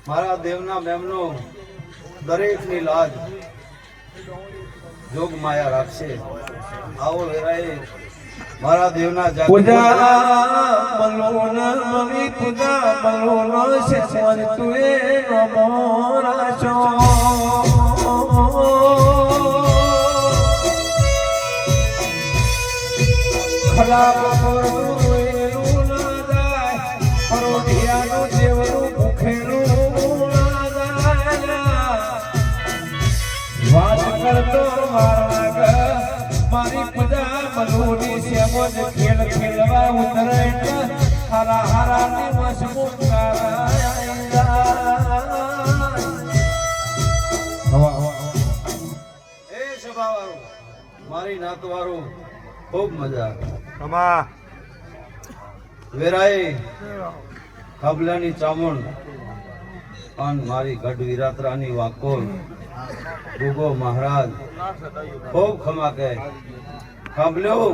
મારા દેવના મેમનો દરેકની લાજ જોગ માયા રાખશે. આવો વેરાય મારા દેવના પૂજા મલોન મની પૂજા મલોન છે સ્વર તુએ અમોરા છો ખરાબ કરતું ના જાય પરોઢિયાનું જેવનું ભૂખેલું ના જાય વાત કરતો મારા મારી પૂજા મલોની સેમજ ખેલ ખેલવા ઉતરે હારા હારા દિવસ એ સભાવાળો મારી નાતવાળો ખૂબ મજા વેરાય ખાબલાની ચામુંડ અને મારી ગઢ વિરાત્રાની વાકોલ ગુગો મહારાજ ખૂબ ખમા કહે ખાબલ્યો